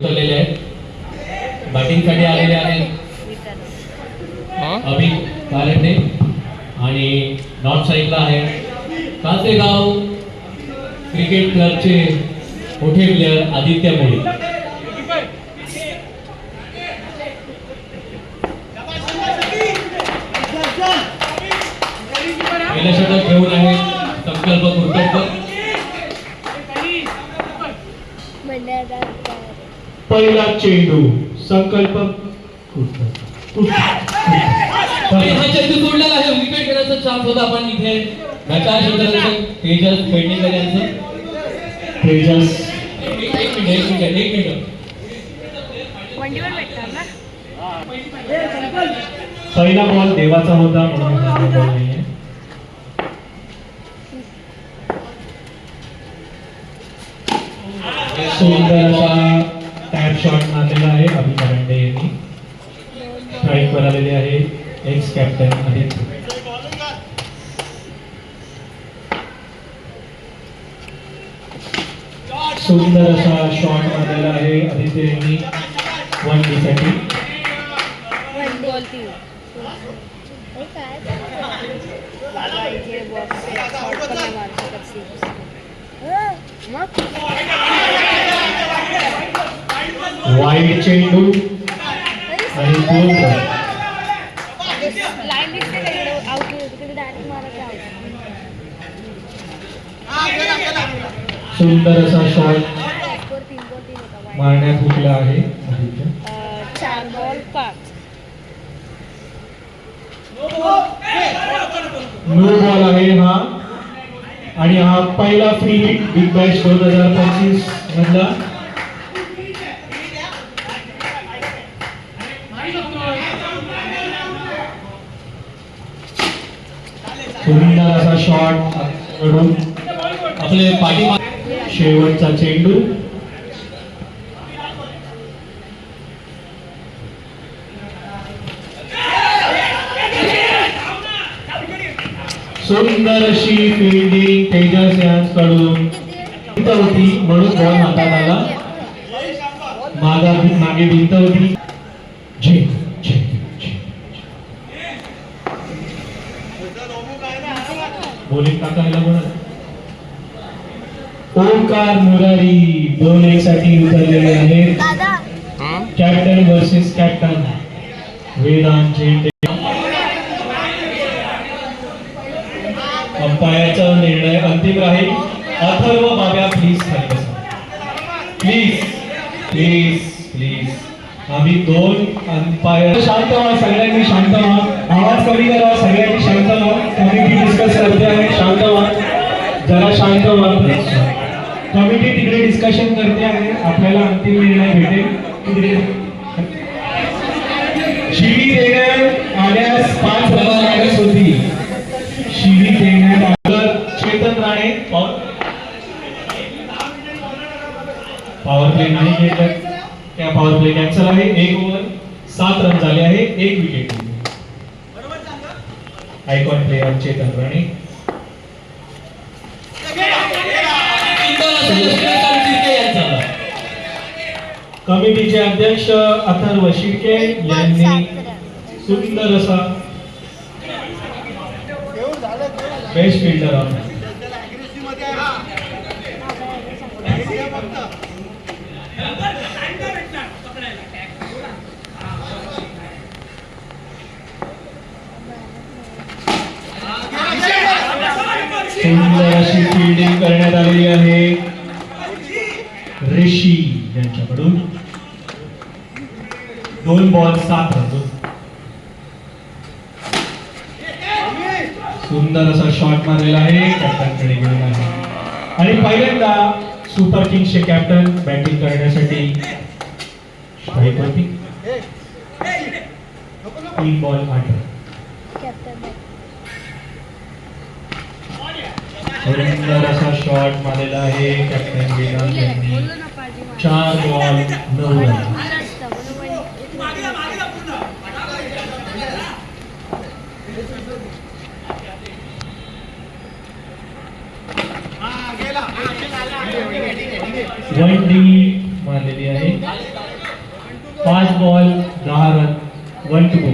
आहेत. बॅटिंगसाठी आलेले आहेत अभि कारंडे आणि नॉर्थ साईडला आहे कासेगाव क्रिकेट क्लबचे मोठे प्लेयर आदित्य मोडी. पहिल्या षटक घेऊन आहे संकल्प कुरतडकर. पहिला चेंडू संकल्प हा चेंडू सोडलेला आहे. विकेट घेण्याचा चान्स होता पण इथे नकार क्षेत्ररक्षक तेजस पेडणेकर यांचं. तेजस एक मिनिट पहिला बॉल देवाचा होता म्हणून बॉल नाहीये. सुंदर असा टॅप शॉट मारलेला आहे अभि कारंडे यांनी. स्ट्राईक वर आलेले आहे एक्स कॅप्टन आदित्य. सुंदर असा शॉट मारलेला आहे आदित्य यांनी 1 साठी. वाईड चेंडू आणि 2 सुंदर असा शॉट मारण्यात हुकला आहे आदित्य. 4 बॉल 5. नो बॉल आहे हा आणि हा पहिला फ्री हिट बिग बॅश 2025 मधला. सुंदर असा शॉट कडून आपले पाठी शेवटचा चेंडू. सुंदर अशी फिल्डिंग तेजस यांकडून होती म्हणून बॉल हातात आला. मागे भिंत होती. बॉलिंग टाकायला बोला. ओंकार मुरारी 2-1 साठी उतरलेले आहेत. कॅप्टन वर्सेस कॅप्टन वेदांत झेंडे. अंपायरचा निर्णय अंतिम राहील. अथर्व बाब्या प्लीज खाली बसा. प्लीज आम्ही 2 अंपायर. शांत व्हा सगळ्यांनी, शांत व्हा. आवाज कमी करा सगळ्यांनी, शांत व्हा. कमिटी डिस्कस करते आहे, शांत व्हा जरा, शांत व्हा प्लीज. कमिटी तिकडे डिस्कशन करते आहे, आपल्याला अंतिम निर्णय भेटेल. शिवी देण्यात आल्यास 5 रन मागस होती. शिवी देण्यात चेतन राणे पॉवर प्ले नाही घेतला. त्या पॉवर प्ले कॅन्सल आहे. 1 ओव्हर 7 रन झाले आहे, 1 wicket. Icon player Chetan Rane. कमिटीचे अध्यक्ष अथर्व शिर्के यांनी सुंदर असा बेस्ट फिल्डर आहे. सुंदर अशी फिल्डिंग करण्यात आलेली आहे ऋषी यांच्याकडून. 2 बॉल 7 रन. सुंदर असा शॉट मारलेला आहे, कॅप्टनकडे गेलेला आहे. आणि पहिल्यांदा सुपर किंग्सचे कॅप्टन बॅटिंग करण्यासाठी स्ट्राईक वरती. 3 बॉल 8 रन. सुंदर असा शॉट मारलेला आहे कॅप्टन वेदांत यांनी. 4 बॉल 9 रन. वन डी मारलेली आहे. 5 बॉल 10 रन 1 to go.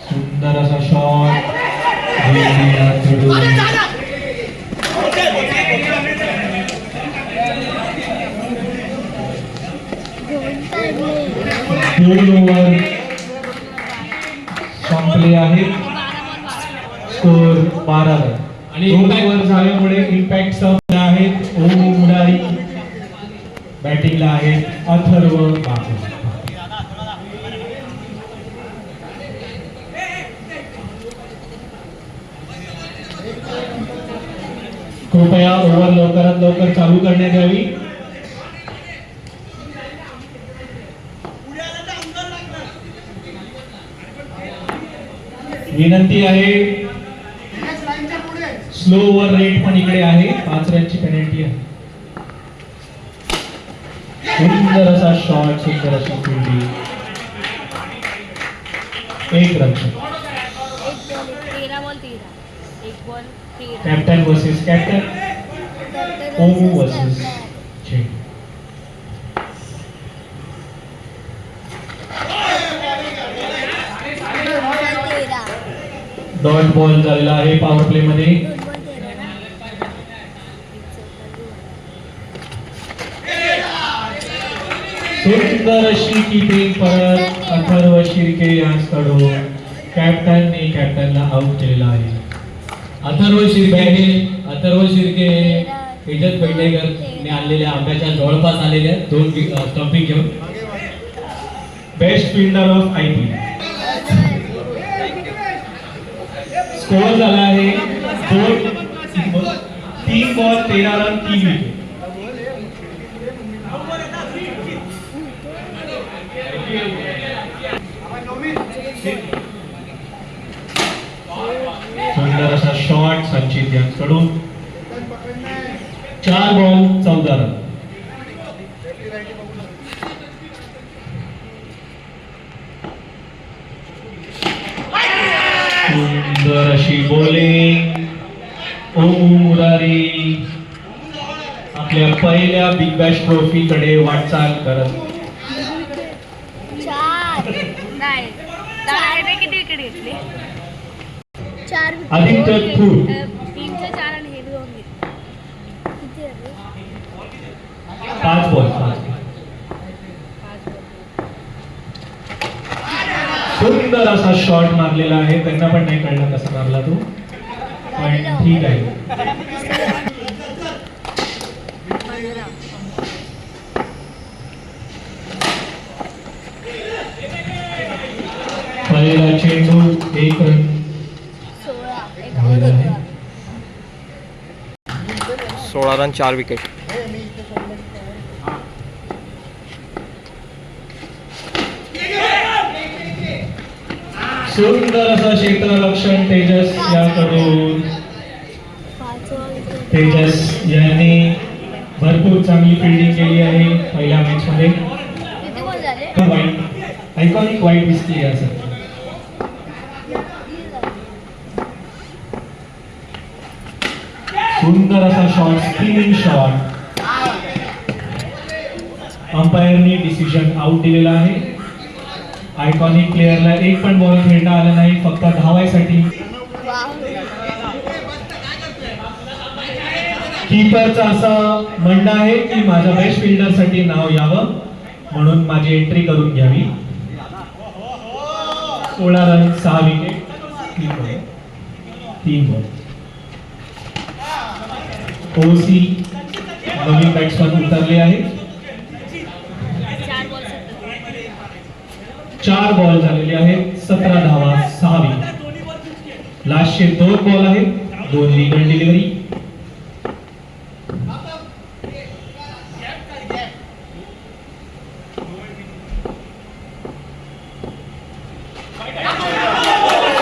सुंदर असा शॉट दोन ओव्हर संपले आहेत. स्कोर 12 रन आणि दोन ओव्हर झाल्यामुळे इम्पॅक्ट संपले आहेत. ओम मुरारी बॅटिंगला आहेत. अथर्व बापू. कृपया ओव्हर लवकरात लवकर चालू करण्यात यावी. विनंती आहे. स्लो ओव्हर रेट पण इकडे आहे. 5 रनची पेनल्टी आहे. सुंदर असा शॉट, सुंदर अशी fielding. 1 run. 13 ball 13. 1 ball 13. Captain versus captain. ओमू वर्सेस चेंडू. डॉट बॉल झालेला आहे पॉवर प्ले मध्ये. सुंदर अशी किपिंग परत अथर्व शिर्के यांच्याकडून. कॅप्टनला आउट केलेला आहे. अथर्व शिर्के हे तेजस पेडणेकर ने आणलेल्या आंब्याच्या जवळपास आलेल्या 2 स्टंपिंग घेऊन. Best fielder of IPL. Score झाला आहे 3 बॉल 13 रन 3 विकेट. सुंदर असा शॉट संचित यांच्याकडून. 4 बॉल 14 रन. सुंदर अशी बॉलिंग. ओमू मुरारी आपल्या पहिल्या बिग बॅश ट्रॉफी कडे वाटचाल करत. 4 नाही. 4 किती विकेट घेतले? 4 आदित्य थूर 3चे 4 आणि हे 2 घेतले. किती आहे? 5 बॉल 5. सुंदर असा शॉट मारलेला आहे. त्यांना पण नाही कळलं कसा मारला तो, पण ठीक आहे. पहिला चेंडू 1 रन 16 रन 4 विकेट. सुंदर असं क्षेत्ररक्षण तेजस याकडून. तेजस यांनी भरपूर चांगली फिल्डिंग केली आहे पहिल्या मॅच मध्ये. किती बॉल झाले? वाईट आयकॉनिक वाईट दिसते असं. सुंदर असा शॉट, स्पिनिंग शॉट. अंपायरनी डिसिजन आउट दिलेला आहे. आयकॉनिक प्लेअरला एक पण बॉल खेळता आला नाही, फक्त धावायसाठी. कीपरचं असं म्हणणं आहे की माझ्या बेस्ट फिल्डरसाठी नाव यावं म्हणून माझी एंट्री करून घ्यावी. 16 रन 6 विकेट 3 बॉल. ओसी नवीन बॅट्समन उतरले आहे. 4 बॉल झालेले आहेत. 17 धावा 6 विकेट. लास्टचे 2 बॉल आहेत. 2 लीगल डिलिव्हरी.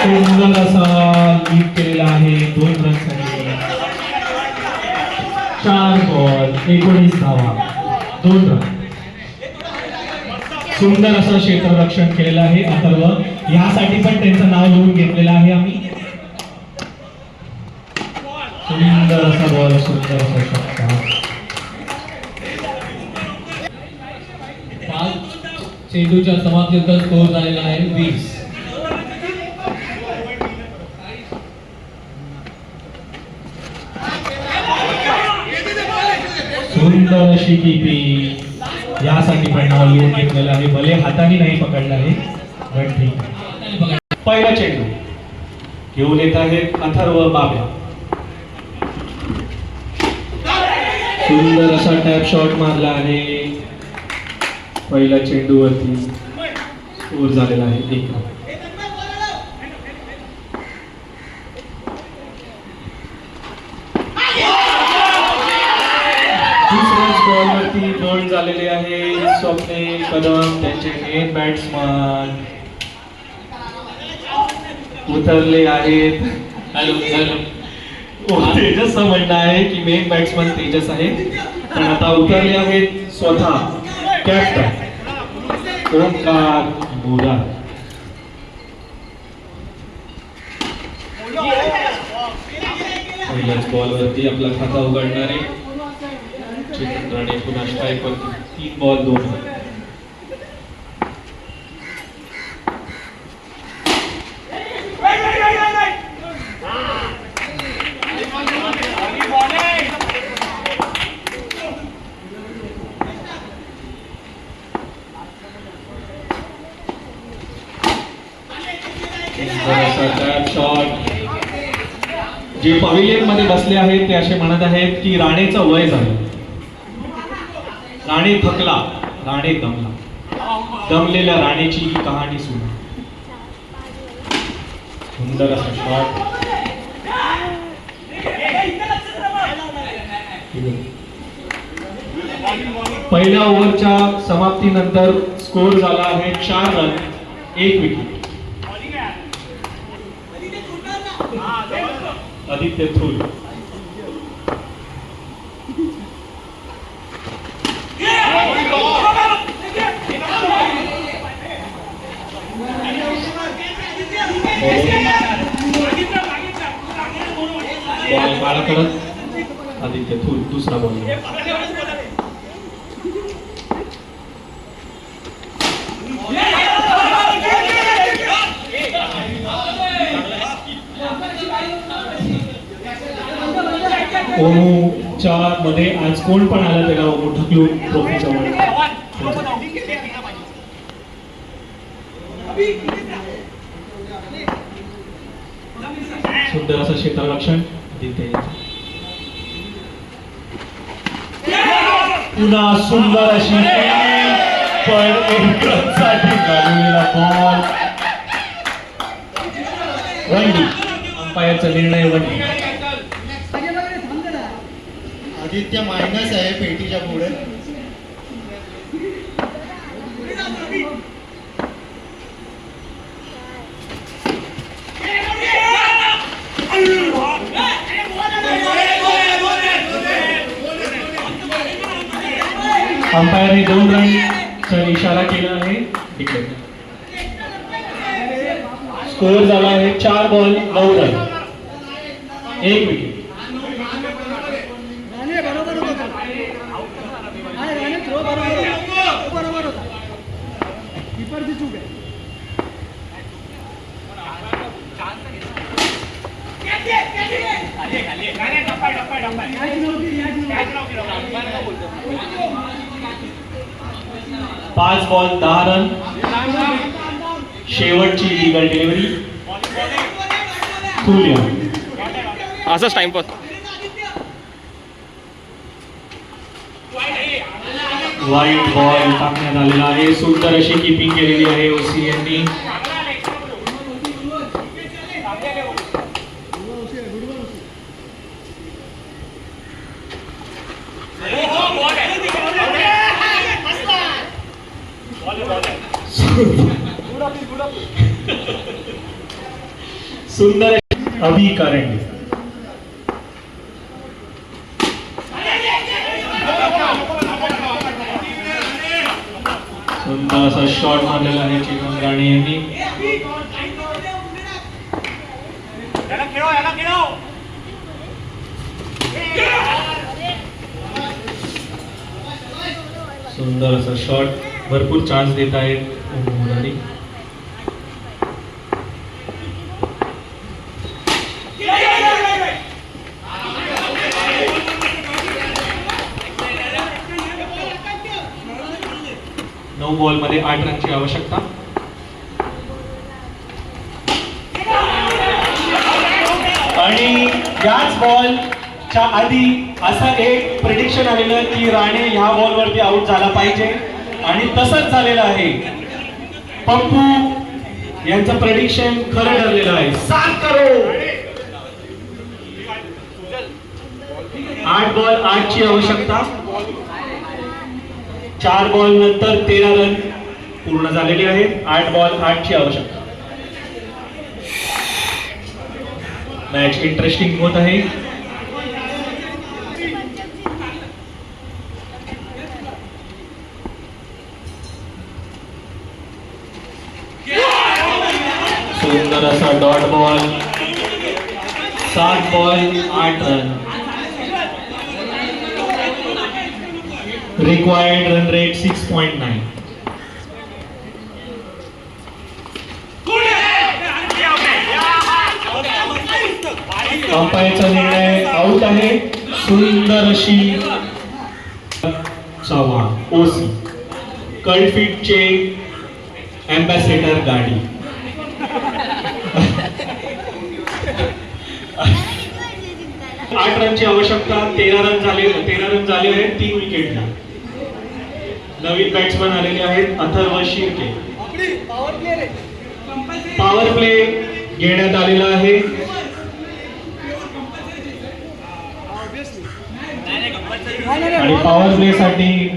सुंदर असा लीड केलेला आहे 2 रनसाठी. 4 बॉल 19 धावा 2 रन. सुंदर असं क्षेत्ररक्षण केलेलं आहे अथर्व. यासाठी पण त्यांचं नाव लिहून घेतलेलं आहे आम्ही. सुंदर असा बॉल, सुंदर असा षटकार. चेंडूच्या समाप्तीनंतर स्कोर झालेला आहे 20. सुंदर अशी कीपिंग, यासाठी पण नाव लिहून घेतलेलं आहे. भले हाताने नाही पकडलं आहे पण ठीक आहे. पहिला चेंडू घेऊन येत आहेत अथर्व बाब्या. सुंदर असा टॅप शॉट मारला आहे. पहिल्या चेंडूवरती स्कोर झालेला आहे 1. दुसऱ्याच बॉलवरती 2 झालेले आहे. स्वप्नील कदम त्यांचे मेन बॅट्समन उतरले आहेत. तेजसचं म्हणणं आहे की मेन बॅट्समन तेजस आहे, पण आता उतरले आहेत स्वतः कॅप्टन ओंकार बोरा. पहिल्याच बॉलवरती आपला खाता उघडणारे चेतन राणे पुन्हा स्ट्राईक वरती 3 बॉल 2. शॉट. जे पवेलियन मध्ये बसले आहेत ते असे म्हणत आहेत की राणेचं वय झालं, राणे थकला, राणे दमला, दमलेल्या राणेची ही कहाणी सुरू. सुंदर असा शॉट. पहिल्या ओव्हरच्या समाप्तीनंतर स्कोर झाला आहे 4 रन 1 विकेट. आदित्य थ्रूल. बॉल काळा करत आदित्य थ्रूल दुसरा बॉल. ओमूच्या मध्ये आज कोण पण आला त्याला ओमू ढकलून ट्रॉफीच्या वर. सुंदर असं क्षेत्ररक्षण तिथे. पुन्हा सुंदर अशी पण एक रनसाठी घालवलेला बॉल. वनडी. अंपायरचा निर्णय वनडी. आदित्य मायनस आहे पेटीच्या पुढे. अंपायरने 2 रनचा इशारा केला आहे. स्कोर झाला आहे 4 बॉल 9 रन 1 विकेट. पाच बॉल 10 रन. शेवटची लीगल डिलिव्हरी. असाच टाइमपास. वाईट बॉल टाकण्यात आलेला आहे. सुंदर अशी कीपिंग केलेली आहे ओसी यांनी. सुंदर अभी करंडी. सुंदर असा शॉट मारलेला आहे चेतन राणे यांनी. सुंदर असा शॉट. भरपूर चान्स देत आहेत मुलांनी. नऊ बॉलमध्ये 8 रनची आवश्यकता. आणि याच बॉलच्या आधी असं एक प्रिडिक्शन आलेलं की राणे ह्या बॉलवरती आउट झाला पाहिजे आणि तसंच झालेलं आहे. पप्पू यांचं प्रेडिक्शन खरं ठरलेलं आहे. 7 करोड. 8 बॉल 8 ची आवश्यकता. 4 बॉल नंतर 13 रन पूर्ण झालेले आहेत. 8 बॉल 8 ची आवश्यकता. मॅच इंटरेस्टिंग होत आहे. सुंदर असा dot ball. 7 ball 8 run. Required run rate 6.9. अंपायरचा निर्णय आउट आहे. सुंदर अशी चव्हाण ओसी कल्डफीटचे अँबॅसेडर गाडी. 8 रनची आवश्यकता. 13 रन झाले आहेत 3 विकेटला. नवीन बॅट्समन आलेले आहेत अथर्व शिर्के. पॉवर प्ले घेण्यात आलेला आहे. आणि पॉवर प्ले साठी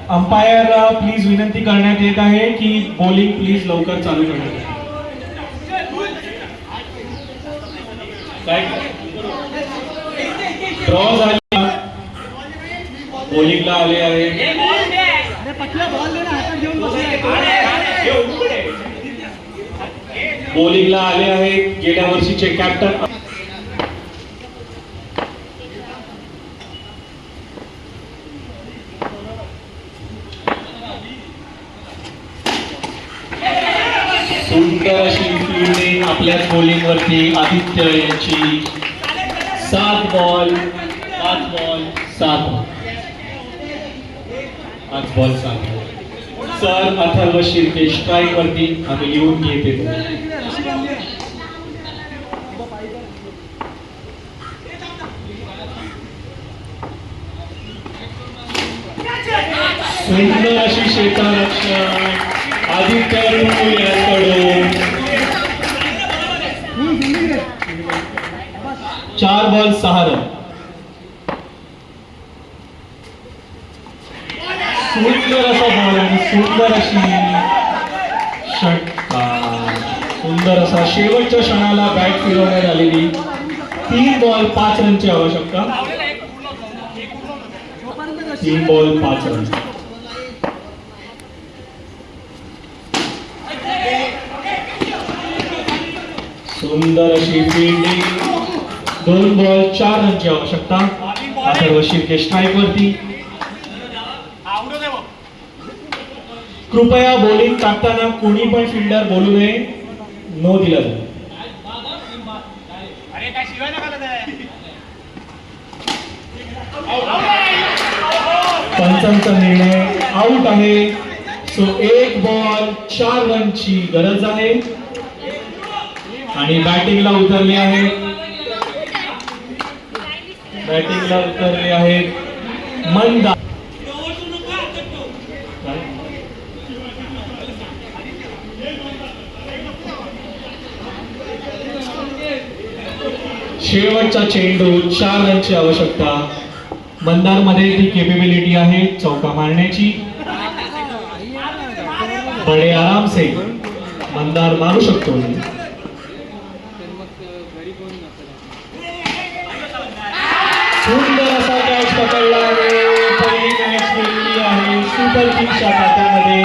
अंपायरला प्लीज विनंती करण्यात येत आहे की बॉलिंग प्लीज लवकर चालू करण्यात. ड्रॉ झाला. बॉलिंगला आले आहे. बॉलिंगला आले आहेत गेल्या वर्षीचे कॅप्टन सुंदर अशी फिल्डिंग आपल्या बॉलिंग वरती आदित्य यांची. 7 ball 5 ball 7. 5 ball 7. Sir Atharva Shirke strike वरती आम्ही लिहून घेत येतो. सुंदर अशी क्षेत्ररक्षण आदित्य यांकडून. 4 बॉल 6 रन. सुंदर असा बॉल आणि सुंदर अशी षटकार. सुंदर असा शेवटच्या क्षणाला बॅट फिरवण्यात आलेली. 3 बॉल 5 रनची आवश्यकता. 3 बॉल 5 रन. सुंदर अशी फिल्डिंग. 2 बॉल 4 रनची आवश्यकता. अथर्व शिर्के स्ट्राईक वरती. कृपया बॉलिंग टाकताना कोणी पण फिल्डर बोलू नये. नो दिला जाईल. पंचांचा निर्णय आउट आहे. सो 1 बॉल 4 रनची गरज आहे. आणि बॅटिंगला उतरले आहेत. मंदा. शेवटचा चेंडू 4 रनची आवश्यकता. मंदार मध्ये ती केपेबिलिटी आहे चौका मारण्याची. बडे आराम से मंदार मारू शकतो. सुंदर असा कॅच पकडला आहे. पहिली मॅच खेळली आहे. सुपर किंग्सच्या खात्यामध्ये.